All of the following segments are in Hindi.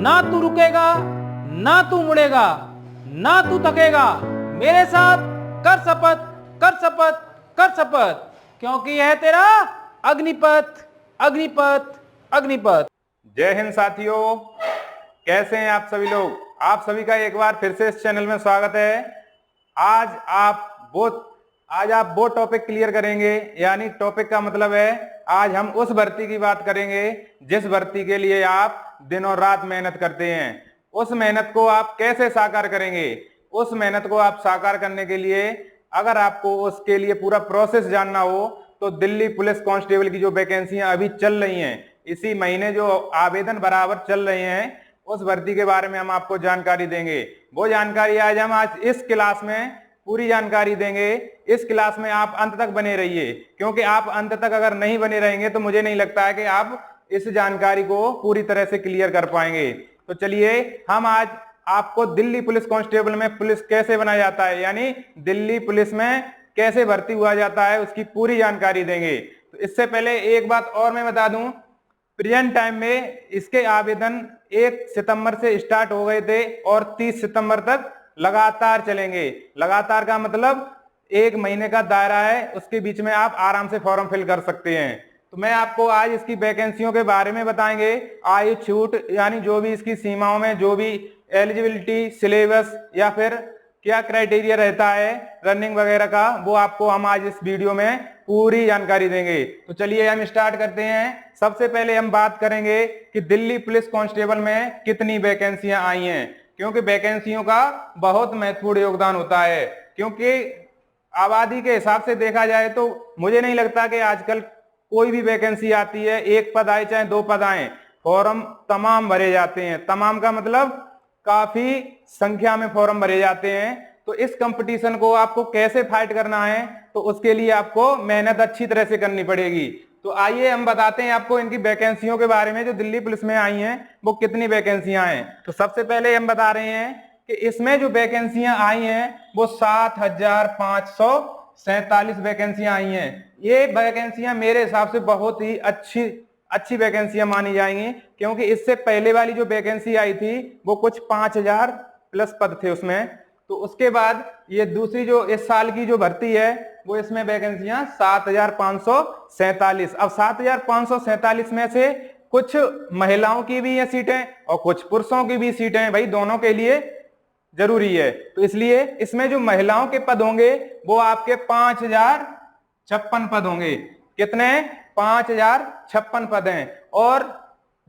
ना तू रुकेगा, ना तू मुड़ेगा, ना तू थकेगा। मेरे साथ कर शपथ, कर शपथ, कर शपथ, क्योंकि यह तेरा अग्निपथ, अग्निपथ, अग्निपथ। जय हिंद साथियों, कैसे हैं आप सभी लोग। आप सभी का एक बार फिर से इस चैनल में स्वागत है। आज आप वो टॉपिक क्लियर करेंगे, यानी टॉपिक का मतलब है आज हम उस भर्ती की बात करेंगे जिस भर्ती के लिए आप दिन और रात मेहनत करते हैं। उस मेहनत को आप कैसे साकार करेंगे। उस मेहनत को आप साकार करने के लिए अगर आपको उसके लिए पूरा प्रोसेस जानना हो तो दिल्ली पुलिस कांस्टेबल की जो वैकेंसियां अभी चल रही हैं, इसी महीने जो आवेदन बराबर चल रहे हैं, उस भर्ती के बारे में हम आपको जानकारी देंगे। वो जानकारी आज इस क्लास में पूरी जानकारी देंगे। इस क्लास में आप अंत तक बने रहिए, क्योंकि आप अंत तक अगर नहीं बने रहेंगे तो मुझे नहीं लगता है कि आप इस जानकारी को पूरी तरह से क्लियर कर पाएंगे। तो चलिए हम आज आपको दिल्ली पुलिस कांस्टेबल में पुलिस कैसे बना जाता है, यानी दिल्ली पुलिस में कैसे भर्ती हुआ जाता है, उसकी पूरी जानकारी देंगे। तो इससे पहले एक बात और मैं बता दूं, प्रेजेंट टाइम में इसके आवेदन 1 सितंबर से स्टार्ट हो गए थे और 30 सितंबर तक लगातार चलेंगे। लगातार का मतलब 1 महीने का दायरा है, उसके बीच में आप आराम से फॉर्म फिल कर सकते हैं। तो मैं आपको आज इसकी वैकेंसियों के बारे में बताएंगे, आयु छूट यानी जो भी इसकी सीमाओं में जो भी एलिजिबिलिटी, सिलेबस या फिर क्या क्राइटेरिया रहता है रनिंग वगैरह का, वो आपको हम आज इस वीडियो में पूरी जानकारी देंगे। तो चलिए हम स्टार्ट करते हैं। सबसे पहले हम बात करेंगे कि दिल्ली पुलिस कांस्टेबल में कितनी वैकेंसियां आई हैं, क्योंकि वैकेंसियों का बहुत महत्वपूर्ण योगदान होता है। क्योंकि आबादी के हिसाब से देखा जाए तो मुझे नहीं लगता कि आजकल कोई भी वैकेंसी आती है, 1 पद आए चाहे 2 पद आए, फॉर्म तमाम भरे जाते हैं। तमाम का मतलब काफी संख्या में फॉर्म भरे जाते हैं। तो इस कंपटीशन को आपको कैसे फाइट करना है, तो उसके लिए आपको मेहनत अच्छी तरह से करनी पड़ेगी। तो आइए हम बताते हैं आपको इनकी वैकेंसियों के बारे में जो दिल्ली पुलिस में आई हैं वो कितनी वैकेंसियां हैं। तो सबसे पहले हम बता रहे हैं कि इसमें जो वैकेंसियां आई हैं वो 7,547 वैकेंसियां आई हैं। ये वैकेंसियां मेरे हिसाब से बहुत ही अच्छी वैकेंसियां मानी जाएंगी, क्योंकि इससे पहले वाली जो वैकेंसी आई थी वो कुछ 5,000 प्लस पद थे उसमें। तो उसके बाद ये दूसरी जो इस साल की जो भर्ती है वो इसमें वैकेंसियां 7,547। अब 7,547 में से कुछ महिलाओं की भी ये सीटें और कुछ पुरुषों की भी सीटें, भाई दोनों के लिए जरूरी है। तो इसलिए इसमें जो महिलाओं के पद होंगे वो आपके 5,056 पद होंगे। कितने? 5,056 पद हैं। और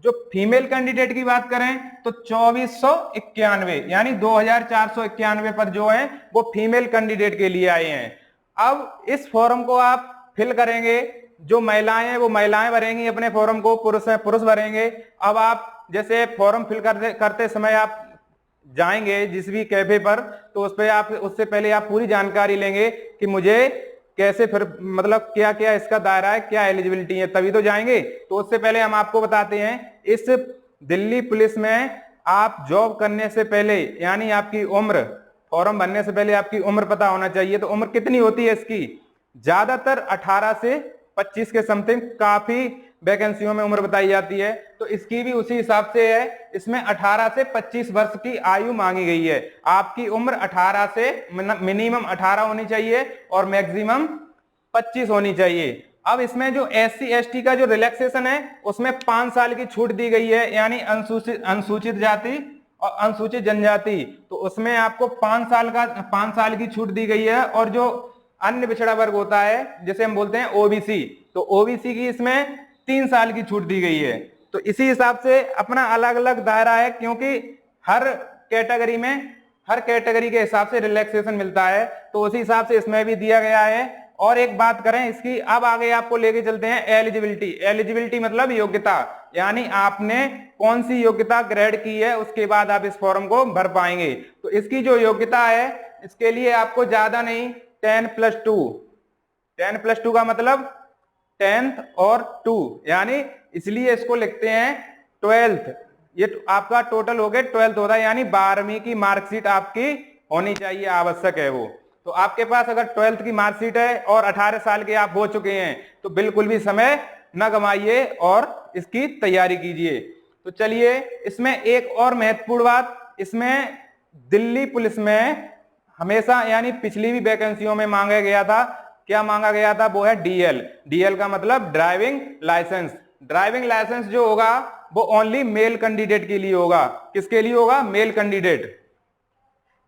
जो फीमेल कैंडिडेट की बात करें तो 2,491 यानी 2,491 पद जो हैं वो फीमेल कैंडिडेट के लिए आए हैं। अब इस फॉर्म को आप फिल करेंगे, जो महिलाएं हैं वो महिलाएं भरेंगी अपने फॉर्म को, पुरुष हैं पुरुष भरेंगे। अब आप जैसे फॉर्म फिल करते समय आप जाएंगे जिस भी कैफे पर, तो उस पे आप उससे पहले आप पूरी जानकारी लेंगे कि मुझे कैसे फिर मतलब क्या क्या इसका दायरा है, क्या एलिजिबिलिटी है, तभी तो जाएंगे। तो उससे पहले हम आपको बताते हैं इस दिल्ली पुलिस में आप जॉब करने से पहले यानी आपकी उम्र, फॉर्म भरने से पहले आपकी उम्र पता होना चाहिए। तो उम्र कितनी होती है इसकी? ज्यादातर 18 से 25 के समथिंग, काफी वैकेंसियों में उम्र बताई जाती है। तो इसकी भी उसी हिसाब से है, इसमें 18 से 25 वर्ष की आयु मांगी गई है। आपकी उम्र 18 से मिनिमम 18 होनी चाहिए और मैक्सिमम 25 होनी चाहिए। अब इसमें जो SC ST का जो रिलैक्सेशन है उसमें 5 साल की छूट दी गई है, यानी अनुसूचित जाति और अनुसूचित जनजाति, तो उसमें आपको 5 साल की छूट दी गई है। और जो अन्य पिछड़ा वर्ग होता है जिसे हम बोलते हैं OBC, तो OBC की इसमें 3 साल की छूट दी गई है। तो इसी हिसाब से अपना अलग अलग दायरा है, क्योंकि हर कैटेगरी के हिसाब से रिलैक्सेशन मिलता है, तो उसी हिसाब से इसमें भी दिया गया है। और एक बात करें इसकी, अब आगे आपको लेके चलते हैं एलिजिबिलिटी। एलिजिबिलिटी मतलब योग्यता, यानी आपने कौन सी योग्यता ग्रेड की है उसके बाद आप इस फॉर्म को भर पाएंगे। तो इसकी जो योग्यता है इसके लिए आपको ज्यादा नहीं 10+2, 10+2 का मतलब 10th और 2, यानी इसलिए इसको लिखते हैं 12th। ये आपका टोटल हो गया 12th होता है, यानी 12वीं की मार्कशीट आपकी होनी चाहिए, आवश्यक है वो। तो आपके पास अगर 12th की मार्कशीट है और 18 साल के आप हो चुके हैं तो बिल्कुल भी समय न गंवाइए और इसकी तैयारी कीजिए। तो चलिए इसमें एक और महत्वपूर्ण बात, इसमें दिल्ली पुलिस में हमेशा यानी पिछली भी वैकेंसियों में मांगा गया था, क्या मांगा गया था, वो है डीएल। डीएल का मतलब ड्राइविंग लाइसेंस। ड्राइविंग लाइसेंस जो होगा वो ओनली मेल कैंडिडेट के लिए होगा। किसके लिए होगा? Male candidate.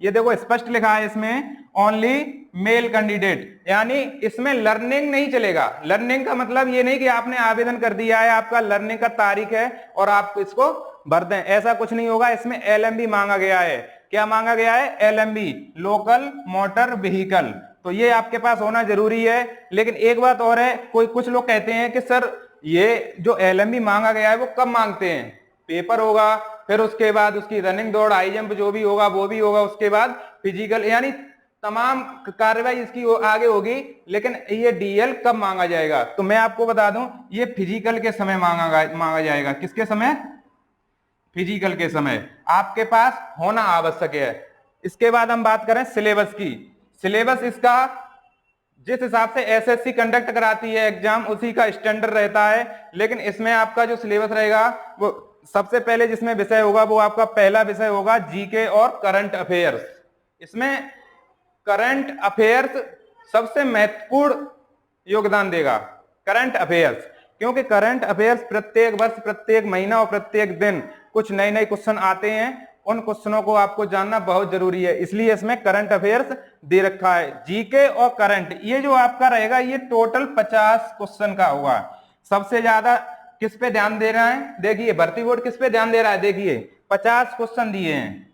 ये देखो स्पष्ट लिखा है इसमें ओनली मेल कैंडिडेट, यानी इसमें लर्निंग नहीं चलेगा। लर्निंग का मतलब ये नहीं कि आपने आवेदन कर दिया है, आपका लर्निंग का तारीख है और आप इसको भर दें, ऐसा कुछ नहीं होगा। इसमें एलएमबी मांगा गया है। क्या मांगा गया है? LMB, local motor vehicle. तो ये आपके पास होना जरूरी है। लेकिन एक बात और है, कुछ लोग कहते हैं कि सर ये जो एलएमबी मांगा गया है वो कब मांगते हैं? पेपर होगा, फिर उसके बाद उसकी रनिंग दौड़, हाई जंप जो भी होगा वो भी होगा, उसके बाद फिजिकल, यानी तमाम कार्रवाई इसकी आगे होगी। लेकिन ये डीएल कब मांगा जाएगा? तो मैं आपको बता दूं, ये फिजिकल के समय मांगा जाएगा। किसके समय? फिजिकल के समय आपके पास होना आवश्यक है। इसके बाद हम बात करें सिलेबस की। सिलेबस इसका जिस हिसाब से एसएससी कंडक्ट कराती है एग्जाम, उसी का स्टैंडर्ड रहता है। लेकिन इसमें आपका जो सिलेबस रहेगा वो सबसे पहले जिसमें विषय होगा वो आपका पहला विषय होगा जीके और करंट अफेयर्स। इसमें करंट अफेयर्स सबसे महत्वपूर्ण योगदान देगा, करंट अफेयर्स, क्योंकि करंट अफेयर्स प्रत्येक वर्ष, प्रत्येक महीना और प्रत्येक दिन कुछ नए नए क्वेश्चन आते हैं। उन क्वेश्चनों को आपको जानना बहुत जरूरी है, इसलिए इसमें करंट अफेयर्स दे रखा है। जीके और करंट ये जो आपका रहेगा ये टोटल 50 क्वेश्चन का होगा। सबसे ज्यादा किस पे ध्यान दे रहा है? देखिए भर्ती बोर्ड किस पे ध्यान दे रहा है, देखिए 50 क्वेश्चन दिए हैं,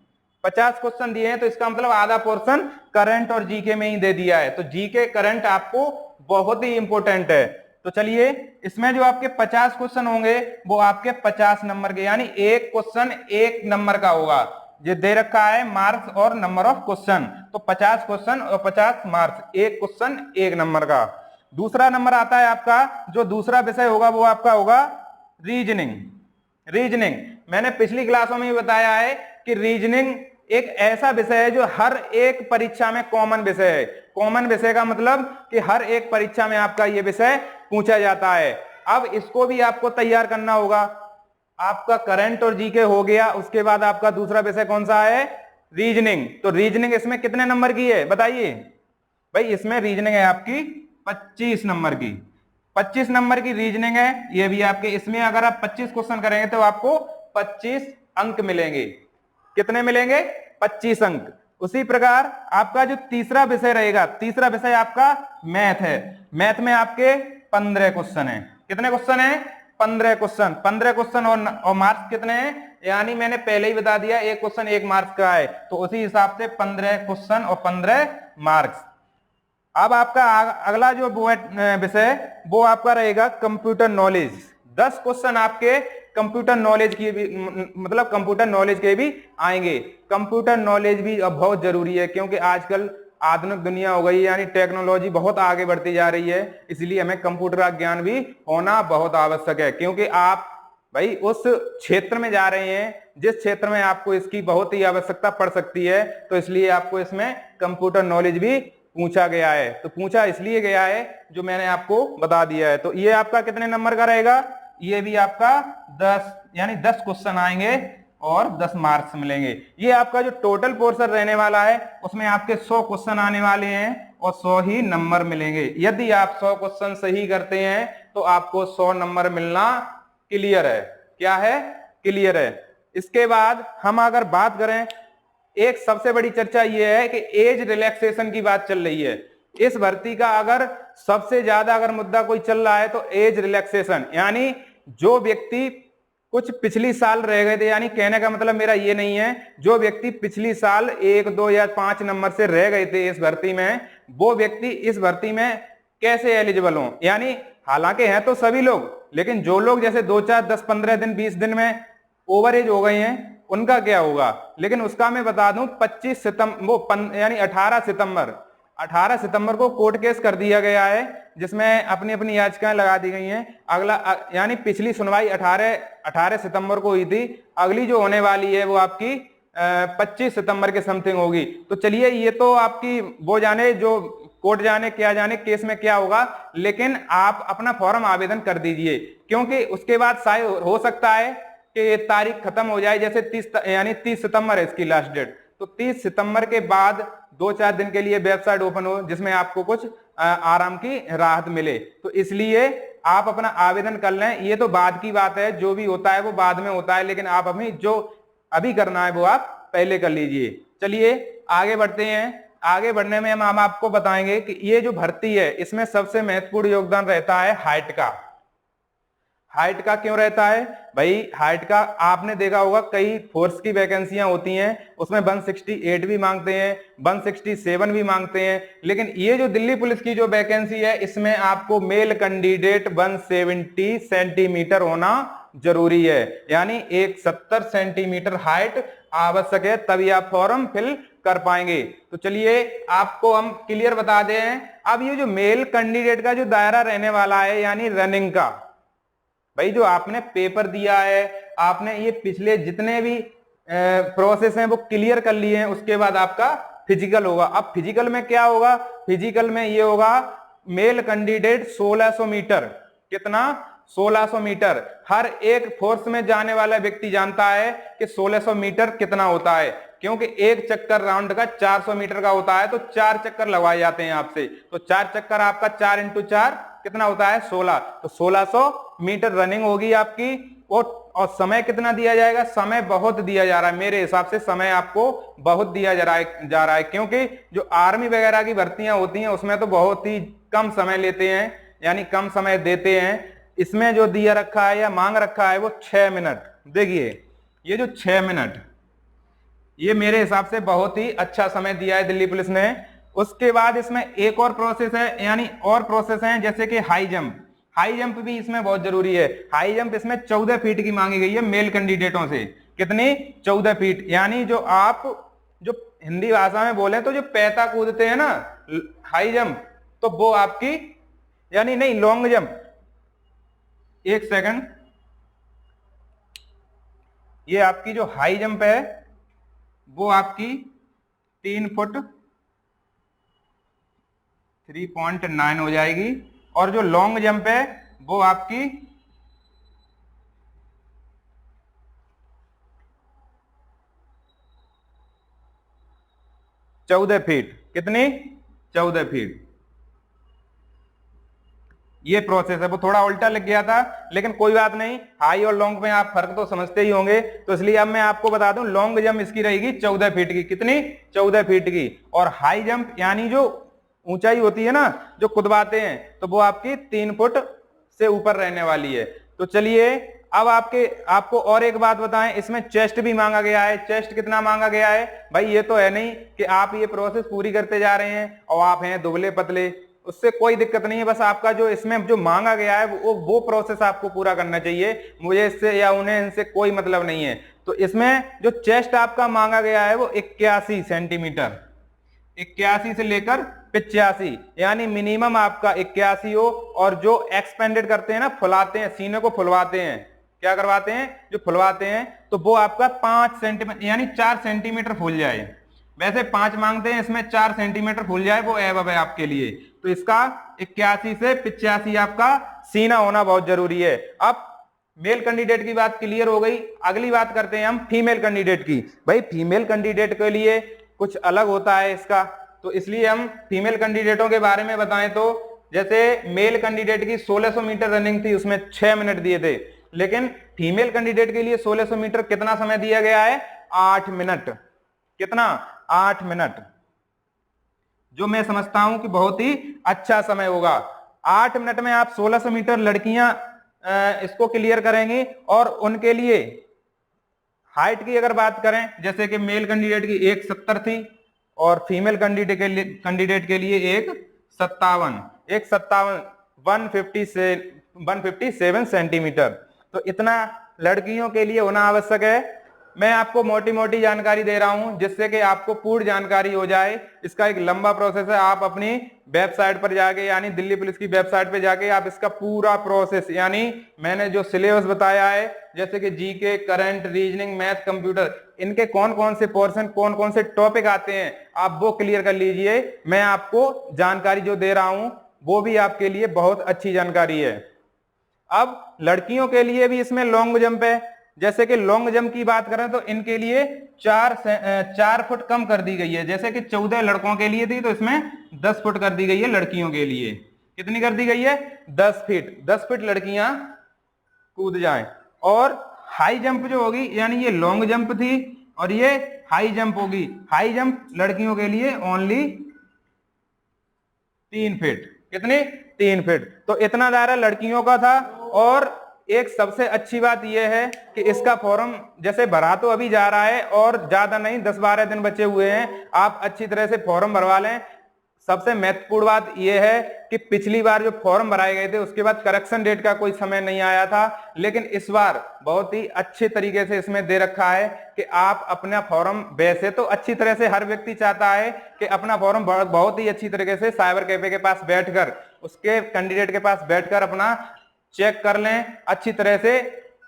50 क्वेश्चन दिए हैं, तो इसका मतलब आधा पोर्शन करंट और जीके में ही दे दिया है। तो जीके करंट आपको बहुत ही इंपॉर्टेंट है। तो चलिए इसमें जो आपके 50 क्वेश्चन होंगे वो आपके 50 नंबर के, यानी एक क्वेश्चन 1 नंबर का होगा। जो दे रखा है मार्क्स और नंबर ऑफ क्वेश्चन, तो 50 क्वेश्चन और 50 मार्क्स, एक क्वेश्चन 1 नंबर का। दूसरा नंबर आता है आपका, जो दूसरा विषय होगा वो आपका होगा रीजनिंग। रीजनिंग मैंने पिछली क्लासों में भी बताया है कि रीजनिंग एक ऐसा विषय है जो हर एक परीक्षा में कॉमन विषय है। कॉमन विषय का मतलब कि हर एक परीक्षा में आपका ये विषय पूछा जाता है। अब इसको भी आपको तैयार करना होगा। आपका करंट और जीके हो गया, उसके बाद आपका दूसरा विषय कौन सा है? रीजनिंग। तो रीजनिंग इसमें कितने नंबर की है बताइए भाई? इसमें रीजनिंग है आपकी 25 नंबर की, 25 नंबर की रीजनिंग है। ये भी आपके, इसमें अगर आप 25 क्वेश्चन करेंगे तो आपको 25 अंक मिलेंगे। कितने मिलेंगे? 25 अंक। उसी प्रकार आपका जो तीसरा विषय रहेगा, तीसरा विषय आपका मैथ है। मैथ में आपके 15 क्वेश्चन है। कितने क्वेश्चन है? 15 क्वेश्चन। 15 क्वेश्चन और मार्क्स कितने हैं? यानी मैंने पहले ही बता दिया, एक क्वेश्चन 1 मार्क्स का है, तो उसी हिसाब से 15 क्वेश्चन और 15 मार्क्स। अब आपका अगला जो विषय वो आपका रहेगा कंप्यूटर नॉलेज। 10 क्वेश्चन आपके कंप्यूटर नॉलेज की भी, मतलब कंप्यूटर नॉलेज के भी आएंगे। कंप्यूटर नॉलेज भी अब बहुत जरूरी है, क्योंकि आजकल आधुनिक दुनिया हो गई, यानी टेक्नोलॉजी बहुत आगे बढ़ती जा रही है। इसलिए हमें कंप्यूटर का ज्ञान भी होना बहुत आवश्यक है, क्योंकि आप भाई उस क्षेत्र में जा रहे हैं जिस क्षेत्र में आपको इसकी बहुत ही आवश्यकता पड़ सकती है। तो इसलिए आपको इसमें कंप्यूटर नॉलेज भी पूछा गया है। तो पूछा इसलिए गया है जो मैंने आपको बता दिया है। तो ये आपका कितने नंबर का रहेगा? ये भी आपका 10, यानी 10 क्वेश्चन आएंगे और 10 मार्क्स मिलेंगे। ये आपका जो टोटल पोर्शन रहने वाला है उसमें आपके 100 क्वेश्चन आने वाले हैं और 100 ही नंबर मिलेंगे। यदि आप 100 क्वेश्चन सही करते हैं तो आपको 100 नंबर मिलना क्लियर है। क्या है? क्लियर है। इसके बाद हम अगर बात करें, एक सबसे बड़ी चर्चा यह है कि एज रिलैक्सेशन की बात चल रही है। इस भर्ती का अगर सबसे ज्यादा अगर मुद्दा कोई चल रहा है तो एज रिलैक्सेशन, यानी जो व्यक्ति कुछ पिछली साल रह गए थे, यानी कहने का मतलब मेरा ये नहीं है जो व्यक्ति पिछली साल 1, 2 या 5 नंबर से रह गए थे इस भर्ती में, वो व्यक्ति इस भर्ती में कैसे एलिजिबल हो। यानी हालांकि हैं तो सभी लोग, लेकिन जो लोग जैसे 2, 4, 10, 15 दिन, 20 दिन में ओवर एज हो गए हैं उनका क्या होगा। लेकिन उसका मैं बता दूं 25 सितंबर यानी 18 सितंबर को कोर्ट केस कर दिया गया है, जिसमें अपनी अपनी याचिकाएं लगा दी गई हैं। अगला यानी पिछली सुनवाई 18 सितंबर को हुई थी, अगली जो होने वाली है वो आपकी 25 सितंबर के समथिंग होगी। तो चलिए ये तो आपकी वो जाने, जो कोर्ट जाने क्या जाने केस में क्या होगा, लेकिन आप अपना फॉर्म आवेदन कर दीजिए, क्योंकि उसके बाद शायद हो सकता है कि ये तारीख खत्म हो जाए, जैसे 30 सितंबर है इसकी लास्ट डेट, तो 30 सितंबर के बाद 2-4 दिन के लिए वेबसाइट ओपन हो जिसमें आपको कुछ आराम की राहत मिले। तो इसलिए आप अपना आवेदन कर लें। ये तो बाद की बात है, जो भी होता है वो बाद में होता है, लेकिन आप अभी जो अभी करना है वो आप पहले कर लीजिए। चलिए आगे बढ़ते हैं। आगे बढ़ने में हम आपको बताएंगे कि ये जो भर्ती है इसमें सबसे महत्वपूर्ण योगदान रहता है हाइट का। हाइट का क्यों रहता है भाई? हाइट का आपने देखा होगा कई फोर्स की वैकेंसियां होती हैं, उसमें 168 भी मांगते हैं, 167 भी मांगते हैं, लेकिन ये जो दिल्ली पुलिस की जो वैकेंसी है इसमें आपको मेल कैंडिडेट 170 सेंटीमीटर होना जरूरी है, यानी 170 सेंटीमीटर हाइट आवश्यक है, तभी आप फॉर्म फिल कर पाएंगे। तो चलिए आपको हम क्लियर बता दें। अब ये जो मेल कैंडिडेट का जो दायरा रहने वाला है, यानी रनिंग का, भाई जो आपने पेपर दिया है, आपने ये पिछले जितने भी प्रोसेस हैं वो क्लियर कर लिए हैं, उसके बाद आपका फिजिकल होगा। अब फिजिकल में क्या होगा? फिजिकल में ये होगा मेल कैंडिडेट 1600 मीटर। कितना? 1600 मीटर। हर एक फोर्स में जाने वाला व्यक्ति जानता है कि 1600 मीटर कितना होता है, क्योंकि एक चक्कर राउंड का 400 मीटर का होता है, तो 4 चक्कर लगवाए जाते हैं आपसे, तो 4 चक्कर आपका 4 × 4 कितना होता है? 16। तो 1600 मीटर रनिंग होगी आपकी। और समय कितना दिया जाएगा? समय बहुत दिया जा रहा है, मेरे हिसाब से समय आपको बहुत दिया जा रहा है, क्योंकि जो आर्मी वगैरह की भर्तियां होती हैं उसमें तो बहुत ही कम समय लेते हैं, यानी कम समय देते हैं। इसमें जो दिया रखा है या मांग रखा है वो 6 मिनट। देखिए ये जो 6 मिनट, ये मेरे हिसाब से बहुत ही अच्छा समय दिया है दिल्ली पुलिस ने। उसके बाद इसमें एक और प्रोसेस है, यानी और प्रोसेस है, जैसे कि हाई जंप। हाई जंप भी इसमें बहुत जरूरी है। हाई जंप इसमें 14 फीट की मांगी गई है मेल कैंडिडेटों से। कितनी? 14 फीट। यानी जो आप जो हिंदी भाषा में बोले तो जो पैता कूदते हैं ना हाई जंप, तो वो आपकी, यानी नहीं लॉन्ग जंप, एक सेकंड, ये आपकी जो हाई जंप है वो आपकी 3 फुट 3.9 हो जाएगी, और जो लॉन्ग जंप है वो आपकी 14 फीट। कितनी? 14 फीट। ये प्रोसेस है, वो थोड़ा उल्टा लग गया था, लेकिन कोई बात नहीं, हाई और लॉन्ग में आप फर्क तो समझते ही होंगे, तो इसलिए अब मैं आपको बता दूं लॉन्ग जंप इसकी रहेगी 14 फीट की। कितनी? 14 फीट की। और हाई जंप यानी जो ऊंचाई होती है ना, जो कूदवाते हैं, तो वो आपकी 3 फुट से ऊपर रहने वाली है। तो चलिए अब आपको और एक बात बताएं, इसमें चेस्ट भी मांगा गया है। चेस्ट कितना मांगा गया है भाई? ये तो है नहीं कि आप ये प्रोसेस पूरी करते जा रहे हैं और आप हैं दुबले पतले, उससे कोई दिक्कत नहीं है। बस आपका जो इसमें जो मांगा गया है वो प्रोसेस आपको पूरा करना चाहिए। मुझे इससे या उन्हें इनसे कोई मतलब नहीं है। तो इसमें जो चेस्ट आपका मांगा गया है वो 81 सेंटीमीटर, 81 से लेकर 85, यानी मिनिमम आपका 81 हो। और जो एक्सपेंडेड करते हैं ना, फुलाते हैं, सीने को फुलवाते हैं, क्या करवाते हैं? जो फुलवाते हैं, तो वो आपका 5 सेंटीमीटर यानी 4 सेंटीमीटर फूल जाए। वैसे 5 मांगते हैं, इसमें 4 सेंटीमीटर फूल जाए, वो एबव है आपके लिए। तो इसका 81 से 85 आपका सीना होना बहुत जरूरी है। अब मेल कैंडिडेट की बात क्लियर हो गई। अगली बात करते हैं हम फीमेल कैंडिडेट की। भाई फीमेल कैंडिडेट के लिए कुछ अलग होता है इसका, तो इसलिए हम फीमेल कैंडिडेटों के बारे में बताएं तो जैसे मेल कैंडिडेट की 1600 मीटर रनिंग थी, उसमें 6 मिनट दिए थे, लेकिन फीमेल कैंडिडेट के लिए 1600 मीटर कितना समय दिया गया है? 8 मिनट। कितना? 8 मिनट, जो मैं समझता हूं कि बहुत ही अच्छा समय होगा। 8 मिनट में आप 1600 मीटर लड़कियां इसको क्लियर करेंगी। और उनके लिए हाइट की अगर बात करें, जैसे कि मेल कैंडिडेट की 170 थी और फीमेल कैंडिडेट के लिए 157 157 सेंटीमीटर। तो इतना लड़कियों के लिए होना आवश्यक है। मैं आपको मोटी मोटी जानकारी दे रहा हूं जिससे कि आपको पूर्ण जानकारी हो जाए। इसका एक लंबा प्रोसेस है, आप अपनी वेबसाइट पर जाके, यानी दिल्ली पुलिस की वेबसाइट पर जाके आप इसका पूरा प्रोसेस, यानी मैंने जो सिलेबस बताया है, जैसे कि GK, current, reasoning, math, computer, इनके कौन कौन से पोर्शन, कौन कौन से टॉपिक आते हैं, आप वो क्लियर कर लीजिए। मैं आपको जानकारी जो दे रहा हूं वो भी आपके लिए बहुत अच्छी जानकारी है। अब लड़कियों के लिए भी इसमें लॉन्ग जंप है। जैसे कि लॉन्ग जंप की बात करें तो इनके लिए 4 फुट कम कर दी गई है। जैसे कि 14 लड़कों के लिए थी तो इसमें 10 फुट कर दी गई है लड़कियों के लिए। कितनी कर दी गई है? 10 फीट। 10 फीट लड़कियां कूद जाएं। और हाई जंप जो होगी, यानी ये लॉन्ग जंप थी और ये हाई जंप होगी। हाई जंप लड़कियों के लिए ओनली 3 फीट। कितनी? 3 फीट। तो इतना दायरा लड़कियों का था। और एक सबसे अच्छी बात यह है कि इसका फॉर्म जैसे भरा तो अभी जा रहा है और ज्यादा नहीं, 10-12 दिन बचे हुए हैं। आप अच्छी तरह से फॉर्म भरवा लें। सबसे महत्वपूर्ण बात यह है कि पिछली बार जो फॉर्म भराए गए थे उसके बाद करेक्शन डेट का कोई समय नहीं आया था, लेकिन इस बार बहुत ही अच्छे तरीके से इसमें दे रखा है कि आप अपना फॉर्म, वैसे तो अच्छी तरह से हर व्यक्ति चाहता है कि अपना फॉर्म बहुत ही अच्छी तरीके से साइबर कैफे के पास बैठकर, उसके कैंडिडेट के पास बैठकर अपना चेक कर लें अच्छी तरह से,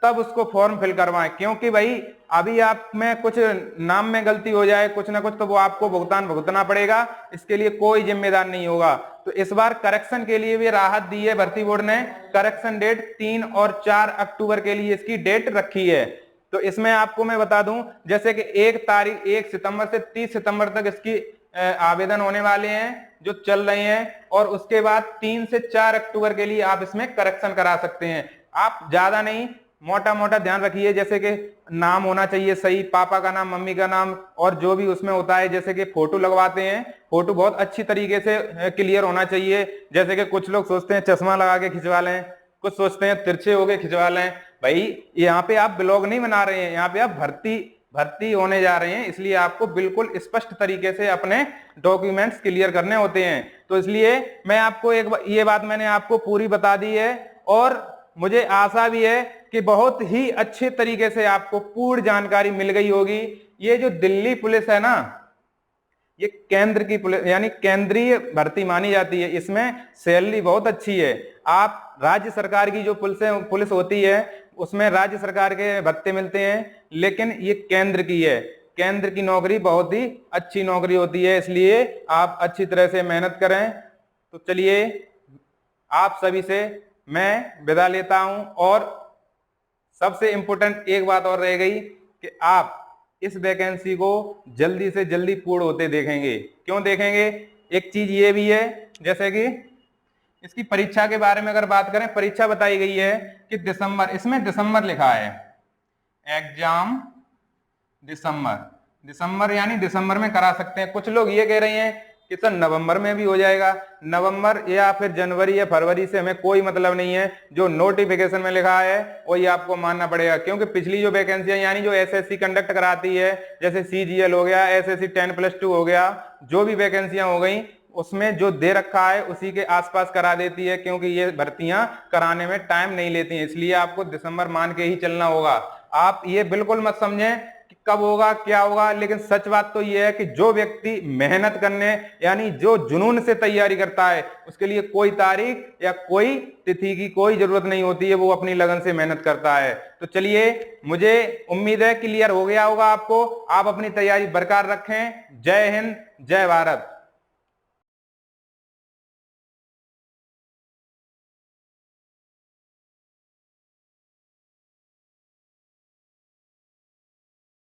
तब उसको फॉर्म फिल करवाएं। क्योंकि भाई अभी आप में कुछ नाम में गलती हो जाए कुछ ना कुछ, तो वो आपको भुगतना पड़ेगा। इसके लिए कोई जिम्मेदार नहीं होगा। तो इस बार करेक्शन के लिए भी राहत दी है भर्ती बोर्ड ने। करेक्शन डेट 3 और 4 अक्टूबर के लिए इसकी डेट रखी है। तो इसमें आपको मैं बता दूं, जैसे कि 1 सितंबर से 30 सितंबर तक इसकी आवेदन होने वाले हैं जो चल रहे हैं, और उसके बाद 3 से 4 अक्टूबर के लिए आप इसमें करेक्शन करा सकते हैं। आप ज्यादा नहीं, मोटा मोटा ध्यान रखिए, जैसे कि नाम होना चाहिए सही, पापा का नाम, मम्मी का नाम, और जो भी उसमें होता है, जैसे कि फोटो लगवाते हैं, फोटो बहुत अच्छी तरीके से क्लियर होना चाहिए। जैसे कि कुछ लोग सोचते हैं चश्मा लगा के खिंचवा लें, कुछ सोचते हैं तिरछे होके खिंचवा लें। भाई यहाँ पे आप ब्लॉग नहीं बना रहे हैं, यहाँ पे आप भर्ती होने जा रहे हैं, इसलिए आपको बिल्कुल स्पष्ट तरीके से अपने डॉक्यूमेंट्स क्लियर करने होते हैं। तो इसलिए मैं आपको ये बात मैंने आपको पूरी बता दी है, और मुझे आशा भी है कि बहुत ही अच्छे तरीके से आपको पूर्ण जानकारी मिल गई होगी। ये जो दिल्ली पुलिस है ना, ये केंद्र की पुलिस यानी केंद्रीय भर्ती मानी जाती है। इसमें सैलरी बहुत अच्छी है। आप राज्य सरकार की जो पुलिस होती है उसमें राज्य सरकार के भत्ते मिलते हैं, लेकिन ये केंद्र की है। केंद्र की नौकरी बहुत ही अच्छी नौकरी होती है, इसलिए आप अच्छी तरह से मेहनत करें। तो चलिए, आप सभी से मैं विदा लेता हूं, और सबसे इंपॉर्टेंट एक बात और रह गई कि आप इस वैकेंसी को जल्दी से जल्दी पूर्ण होते देखेंगे। क्यों देखेंगे? एक चीज ये भी है, जैसे कि इसकी परीक्षा के बारे में अगर बात करें, परीक्षा बताई गई है कि दिसंबर, इसमें दिसंबर लिखा है, एग्जाम दिसंबर यानी दिसंबर में करा सकते हैं। कुछ लोग ये कह रहे हैं कि सर नवंबर में भी हो जाएगा। नवंबर या फिर जनवरी या फरवरी से हमें कोई मतलब नहीं है, जो नोटिफिकेशन में लिखा है वही आपको मानना पड़ेगा। क्योंकि पिछली जो वैकेंसियां यानी जो एसएससी कंडक्ट कराती है, जैसे सीजीएल हो गया, एसएससी 10+2 हो गया, जो भी वैकेंसियां हो गई उसमें जो दे रखा है उसी के आसपास करा देती है, क्योंकि ये भर्तियां कराने में टाइम नहीं लेती हैं। इसलिए आपको दिसंबर मान के ही चलना होगा। आप ये बिल्कुल मत समझें कि कब होगा क्या होगा, लेकिन सच बात तो ये है कि जो व्यक्ति मेहनत करने यानी जो जुनून से तैयारी करता है उसके लिए कोई तारीख या कोई तिथि की कोई जरूरत नहीं होती है, वो अपनी लगन से मेहनत करता है। तो चलिए, मुझे उम्मीद है क्लियर हो गया होगा आपको। आप अपनी तैयारी बरकरार रखें। जय हिंद, जय भारत।